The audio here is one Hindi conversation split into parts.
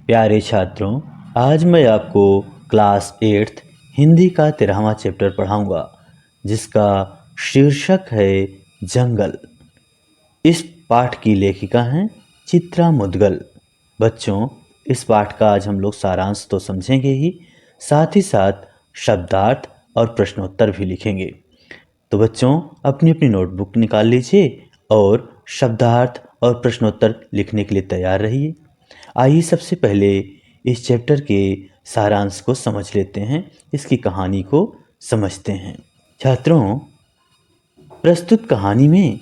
प्यारे छात्रों, आज मैं आपको क्लास 8th हिंदी का 13वां चैप्टर पढ़ाऊंगा, जिसका शीर्षक है जंगल। इस पाठ की लेखिका हैं चित्रा मुद्गल। बच्चों, इस पाठ का आज हम लोग सारांश तो समझेंगे ही, साथ ही साथ शब्दार्थ और प्रश्नोत्तर भी लिखेंगे। तो बच्चों, अपनी अपनी नोटबुक निकाल लीजिए और शब्दार्थ और प्रश्नोत्तर लिखने के लिए तैयार रहिए। आइए सबसे पहले इस चैप्टर के सारांश को समझ लेते हैं, इसकी कहानी को समझते हैं। छात्रों, प्रस्तुत कहानी में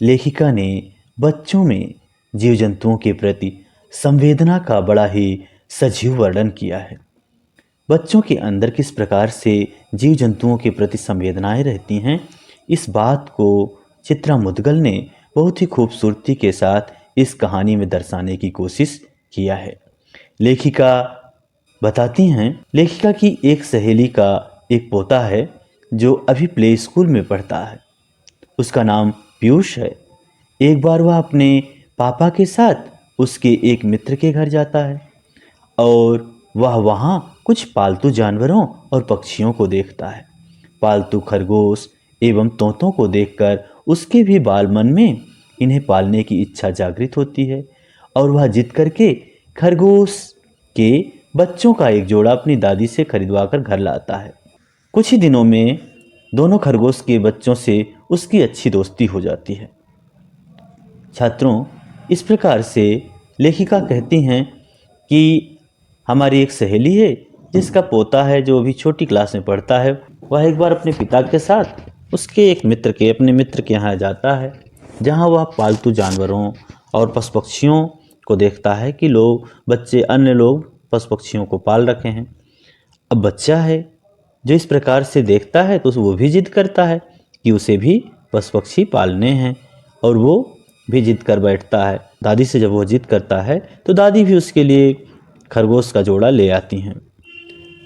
लेखिका ने बच्चों में जीव जंतुओं के प्रति संवेदना का बड़ा ही सजीव वर्णन किया है। बच्चों के अंदर किस प्रकार से जीव जंतुओं के प्रति संवेदनाएं रहती हैं, इस बात को चित्रा मुद्गल ने बहुत ही खूबसूरती के साथ इस कहानी में दर्शाने की कोशिश किया है। लेखिका बताती हैं, लेखिका की एक सहेली का एक पोता है जो अभी प्ले स्कूल में पढ़ता है। उसका नाम पीयूष है। एक बार वह अपने पापा के साथ उसके एक मित्र के घर जाता है और वह वहाँ कुछ पालतू जानवरों और पक्षियों को देखता है। पालतू खरगोश एवं तोतों को देखकर उसके भी बाल मन में इन्हें पालने की इच्छा जागृत होती है और वह जिद करके खरगोश के बच्चों का एक जोड़ा अपनी दादी से खरीदवा कर घर लाता है। कुछ ही दिनों में दोनों खरगोश के बच्चों से उसकी अच्छी दोस्ती हो जाती है। छात्रों, इस प्रकार से लेखिका कहती हैं कि हमारी एक सहेली है जिसका पोता है जो अभी छोटी क्लास में पढ़ता है। वह एक बार अपने पिता के साथ उसके एक अपने मित्र के यहाँ जाता है, जहाँ वह पालतू जानवरों और पशु पक्षियों को देखता है कि अन्य लोग पशु पक्षियों को पाल रखे हैं। अब बच्चा है जो इस प्रकार से देखता है तो वो भी जिद करता है कि उसे भी पशु पक्षी पालने हैं और वो भी जिद कर बैठता है। दादी से जब वो जिद करता है तो दादी भी उसके लिए खरगोश का जोड़ा ले आती हैं।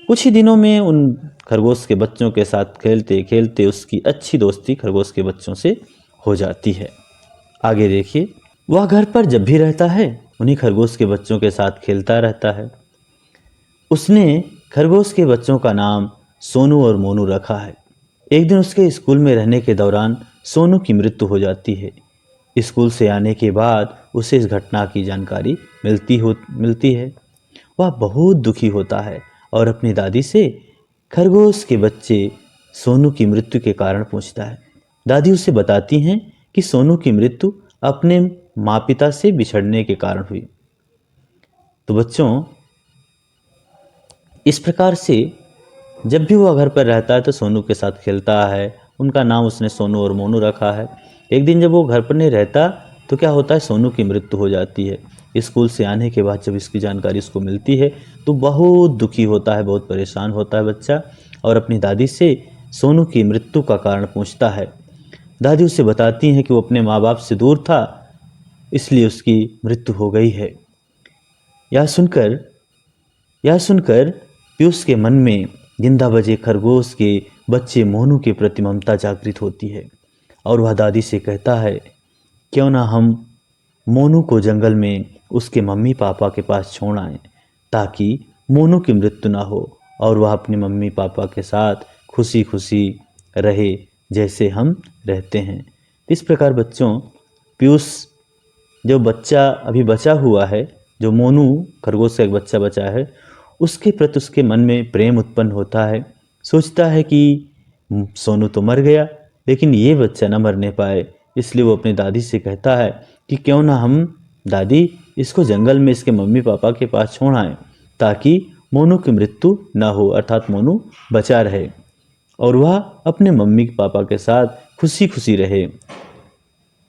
कुछ ही दिनों में उन खरगोश के बच्चों के साथ खेलते खेलते उसकी अच्छी दोस्ती खरगोश के बच्चों से हो जाती है। आगे देखिए, वह घर पर जब भी रहता है उन्हीं खरगोश के बच्चों के साथ खेलता रहता है। उसने खरगोश के बच्चों का नाम सोनू और मोनू रखा है। एक दिन उसके स्कूल में रहने के दौरान सोनू की मृत्यु हो जाती है। स्कूल से आने के बाद उसे इस घटना की जानकारी मिलती है। वह बहुत दुखी होता है और अपनी दादी से खरगोश के बच्चे सोनू की मृत्यु के कारण पूछता है। दादी उसे बताती हैं कि सोनू की मृत्यु अपने माँ पिता से बिछड़ने के कारण हुई। तो बच्चों, इस प्रकार से जब भी वह घर पर रहता है तो सोनू के साथ खेलता है। उनका नाम उसने सोनू और मोनू रखा है। एक दिन जब वो घर पर नहीं रहता तो क्या होता है, सोनू की मृत्यु हो जाती है। स्कूल से आने के बाद जब इसकी जानकारी उसको मिलती है तो बहुत दुखी होता है, बहुत परेशान होता है बच्चा और अपनी दादी से सोनू की मृत्यु का कारण पूछता है। दादी उसे बताती हैं कि वो अपने माँ बाप से दूर था, इसलिए उसकी मृत्यु हो गई है। यह सुनकर पीयूष के मन में जिंदा बचे खरगोश के बच्चे मोनू के प्रति ममता जागृत होती है और वह दादी से कहता है, क्यों ना हम मोनू को जंगल में उसके मम्मी पापा के पास छोड़ आएं, ताकि मोनू की मृत्यु ना हो और वह अपने मम्मी पापा के साथ खुशी खुशी रहे जैसे हम रहते हैं। इस प्रकार बच्चों, पीयूष जो बच्चा अभी बचा हुआ है, जो मोनू खरगोश का एक बच्चा बचा है, उसके प्रति उसके मन में प्रेम उत्पन्न होता है। सोचता है कि सोनू तो मर गया लेकिन ये बच्चा न मरने पाए, इसलिए वो अपनी दादी से कहता है कि क्यों ना हम दादी इसको जंगल में इसके मम्मी पापा के पास छोड़ आएं, ताकि मोनू की मृत्यु न हो, अर्थात मोनू बचा रहे और वह अपने मम्मी पापा के साथ खुशी खुशी रहे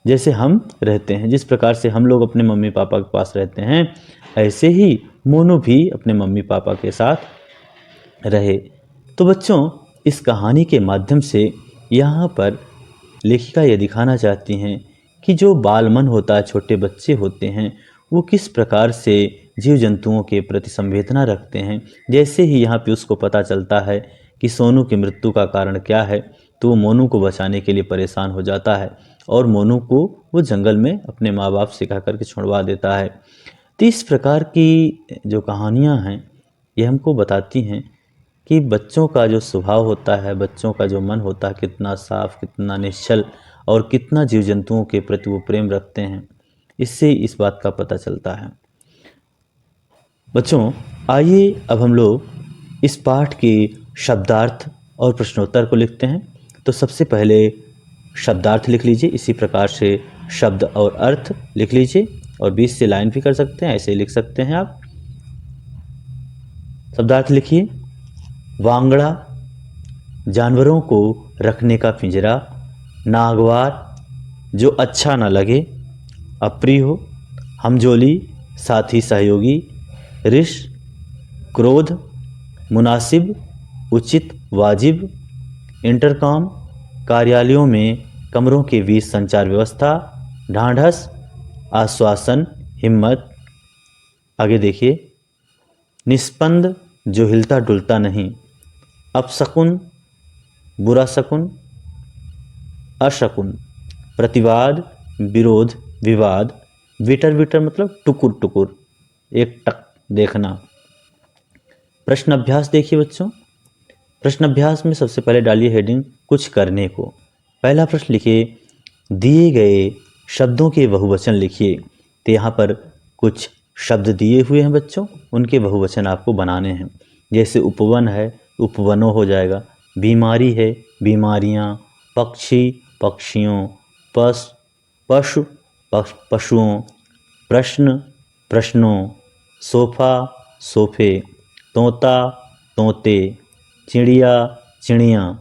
जैसे हम रहते हैं। जिस प्रकार से हम लोग अपने मम्मी पापा के पास रहते हैं, ऐसे ही मोनू भी अपने मम्मी पापा के साथ रहे। तो बच्चों, इस कहानी के माध्यम से यहाँ पर लेखिका ये दिखाना चाहती हैं कि जो बाल मन होता है, छोटे बच्चे होते हैं, वो किस प्रकार से जीव जंतुओं के प्रति संवेदना रखते हैं। जैसे ही यहाँ पे उसको पता चलता है कि सोनू की मृत्यु का कारण क्या है, तो वो मोनू को बचाने के लिए परेशान हो जाता है और मोनू को वो जंगल में अपने माँ बाप से कह करके छुड़वा देता है। तो इस प्रकार की जो कहानियाँ हैं ये हमको बताती हैं कि बच्चों का जो स्वभाव होता है, बच्चों का जो मन होता है, कितना साफ, कितना निश्चल और कितना जीव जंतुओं के प्रति वो प्रेम रखते हैं, इससे इस बात का पता चलता है। बच्चों, आइए अब हम लोग इस पाठ के शब्दार्थ और प्रश्नोत्तर को लिखते हैं। तो सबसे पहले शब्दार्थ लिख लीजिए, इसी प्रकार से शब्द और अर्थ लिख लीजिए और बीच से लाइन भी कर सकते हैं, ऐसे ही लिख सकते हैं आप। शब्दार्थ लिखिए। वांगड़ा, जानवरों को रखने का पिंजरा। नागवार, जो अच्छा ना लगे, अप्रिय हो। हमजोली, साथी सहयोगी। ऋष, क्रोध, मुनासिब, उचित, वाजिब। इंटरकॉम, कार्यालयों में कमरों के बीच संचार व्यवस्था। ढांढस, आश्वासन, हिम्मत। आगे देखिए। निस्पंद, जो हिलता डुलता नहीं। अपशकुन, बुरा शकुन। अशकुन, प्रतिवाद, विरोध, विवाद। विटर विटर मतलब टुकुर टुकुर, एक टक देखना। प्रश्न अभ्यास देखिए बच्चों। प्रश्न अभ्यास में सबसे पहले डालिए हेडिंग कुछ करने को। पहला प्रश्न लिखिए, दिए गए शब्दों के बहुवचन लिखिए। तो यहाँ पर कुछ शब्द दिए हुए हैं बच्चों, उनके बहुवचन आपको बनाने हैं। जैसे उपवन है, उपवनों हो जाएगा। बीमारी है, बीमारियाँ। पक्षी, पक्षियों। पशु, पशुओं। प्रश्न, प्रश्नों। सोफा, सोफे। तोता, तोते। चिड़िया, चिड़ियाँ।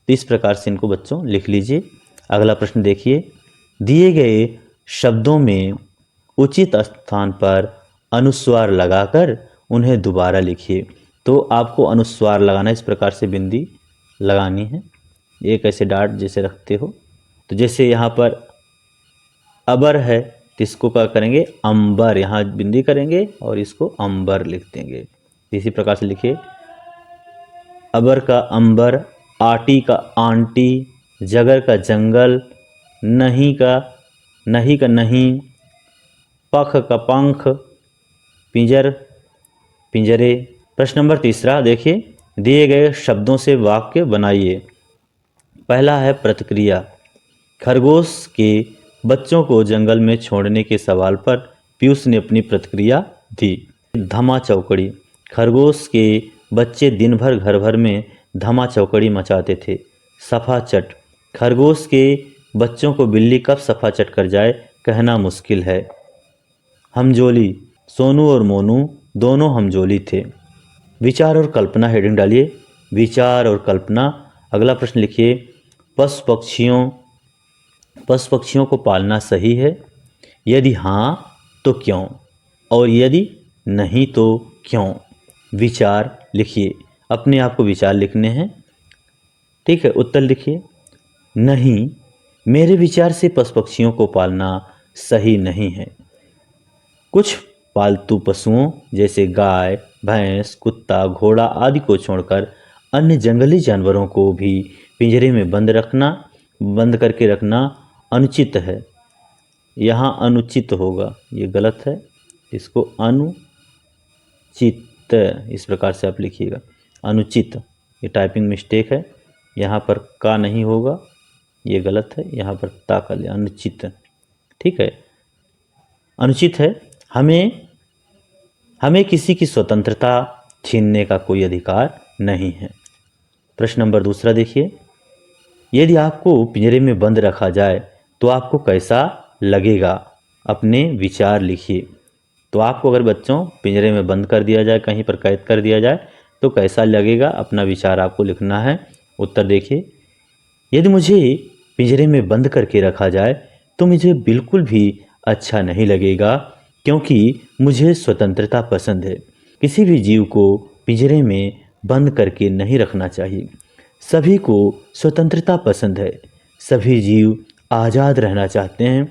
तो इस प्रकार से इनको बच्चों लिख लीजिए। अगला प्रश्न देखिए, दिए गए शब्दों में उचित स्थान पर अनुस्वार लगाकर उन्हें दोबारा लिखिए। तो आपको अनुस्वार लगाना, इस प्रकार से बिंदी लगानी है, एक ऐसे डाट जैसे रखते हो। तो जैसे यहाँ पर अबर है तो इसको क्या करेंगे, अंबर, यहाँ बिंदी करेंगे और इसको अंबर लिख देंगे। इसी प्रकार से लिखिए, अबर का अंबर। आटी का आंटी। जगर का जंगल। नहीं का नहीं। पख का पंख। पिंजर, पिंजरे। प्रश्न नंबर तीसरा देखिए, दिए गए शब्दों से वाक्य बनाइए। पहला है प्रतिक्रिया। खरगोश के बच्चों को जंगल में छोड़ने के सवाल पर पीयूष ने अपनी प्रतिक्रिया दी। धमा चौकड़ी, खरगोश के बच्चे दिन भर घर भर में धमा चौकड़ी मचाते थे। सफाचट, खरगोश के बच्चों को बिल्ली कब सफाचट कर जाए कहना मुश्किल है। हमजोली, सोनू और मोनू दोनों हमजोली थे। विचार और कल्पना हेडिंग डालिए, विचार और कल्पना। अगला प्रश्न लिखिए, पशु पक्षियों को पालना सही है? यदि हाँ तो क्यों, और यदि नहीं तो क्यों? विचार लिखिए, अपने आप को विचार लिखने हैं, ठीक है। उत्तर लिखिए, नहीं, मेरे विचार से पशु पक्षियों को पालना सही नहीं है। कुछ पालतू पशुओं जैसे गाय, भैंस, कुत्ता, घोड़ा आदि को छोड़कर अन्य जंगली जानवरों को भी पिंजरे में बंद करके रखना अनुचित है। यहाँ अनुचित होगा, ये गलत है, इसको अनुचित इस प्रकार से आप लिखिएगा। अनुचित, ये टाइपिंग मिस्टेक है, यहाँ पर का नहीं होगा, ये गलत है, यहाँ पर ता कर लिया, अनुचित, ठीक है, अनुचित है। हमें किसी की स्वतंत्रता छीनने का कोई अधिकार नहीं है। प्रश्न नंबर दूसरा देखिए, यदि आपको पिंजरे में बंद रखा जाए तो आपको कैसा लगेगा? अपने विचार लिखिए। तो आपको अगर बच्चों पिंजरे में बंद कर दिया जाए, कहीं पर कैद कर दिया जाए तो कैसा लगेगा, अपना विचार आपको लिखना है। उत्तर देखिए, यदि मुझे पिंजरे में बंद करके रखा जाए तो मुझे बिल्कुल भी अच्छा नहीं लगेगा, क्योंकि मुझे स्वतंत्रता पसंद है। किसी भी जीव को पिंजरे में बंद करके नहीं रखना चाहिए। सभी को स्वतंत्रता पसंद है। सभी जीव आज़ाद रहना चाहते हैं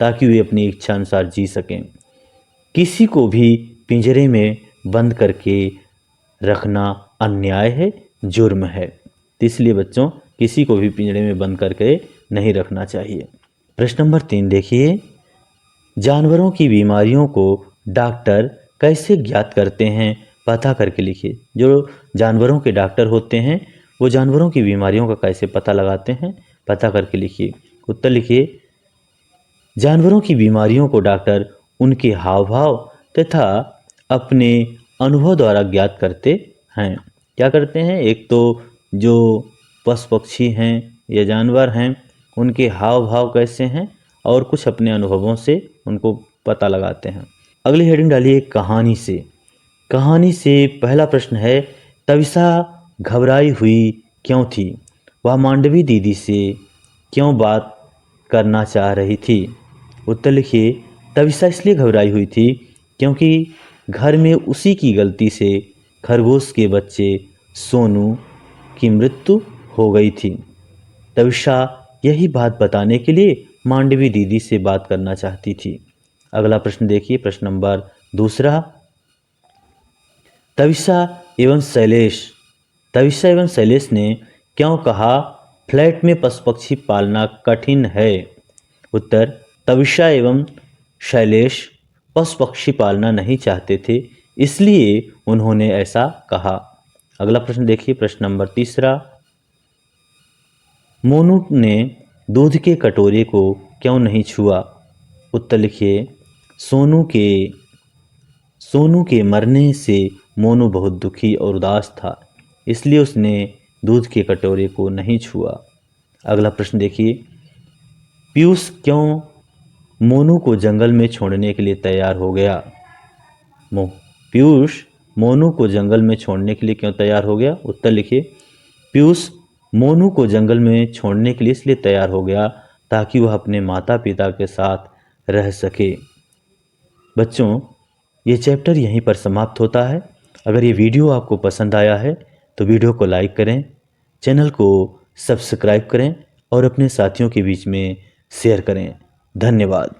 ताकि वे अपनी इच्छा अनुसार जी सकें। किसी को भी पिंजरे में बंद करके रखना अन्याय है, जुर्म है। इसलिए बच्चों, किसी को भी पिंजरे में बंद करके नहीं रखना चाहिए। प्रश्न नंबर 3 देखिए, जानवरों की बीमारियों को डॉक्टर कैसे ज्ञात करते हैं, पता करके लिखिए। जो जानवरों के डॉक्टर होते हैं वो जानवरों की बीमारियों का कैसे पता लगाते हैं, पता करके लिखिए। उत्तर लिखिए, जानवरों की बीमारियों को डॉक्टर उनके हाव भाव तथा अपने अनुभव द्वारा ज्ञात करते हैं। क्या करते हैं, एक तो जो पशु पक्षी हैं या जानवर हैं उनके हाव भाव कैसे हैं और कुछ अपने अनुभवों से उनको पता लगाते हैं। अगली हेडिंग डालिए कहानी से। कहानी से पहला प्रश्न है, तविसा घबराई हुई क्यों थी? वह मांडवी दीदी से क्यों बात करना चाह रही थी? उत्तर लिखिए, तविसा इसलिए घबराई हुई थी क्योंकि घर में उसी की गलती से खरगोश के बच्चे सोनू की मृत्यु हो गई थी। तविसा यही बात बताने के लिए मांडवी दीदी से बात करना चाहती थी। अगला प्रश्न देखिए, प्रश्न नंबर दूसरा, तविसा एवं शैलेश ने क्यों कहा फ्लैट में पशु पक्षी पालना कठिन है? उत्तर, तविसा एवं शैलेश पशु पक्षी पालना नहीं चाहते थे, इसलिए उन्होंने ऐसा कहा। अगला प्रश्न देखिए, प्रश्न नंबर तीसरा, मोनू ने दूध के कटोरे को क्यों नहीं छुआ? उत्तर लिखिए, सोनू के मरने से मोनू बहुत दुखी और उदास था, इसलिए उसने दूध के कटोरे को नहीं छुआ। अगला प्रश्न देखिए, पीयूष क्यों मोनू को जंगल में छोड़ने के लिए तैयार हो गया? पीयूष मोनू को जंगल में छोड़ने के लिए क्यों तैयार हो गया? उत्तर लिखिए, पीयूष मोनू को जंगल में छोड़ने के लिए इसलिए तैयार हो गया ताकि वह अपने माता पिता के साथ रह सके। बच्चों, ये चैप्टर यहीं पर समाप्त होता है। अगर ये वीडियो आपको पसंद आया है तो वीडियो को लाइक करें, चैनल को सब्सक्राइब करें और अपने साथियों के बीच में शेयर करें। धन्यवाद।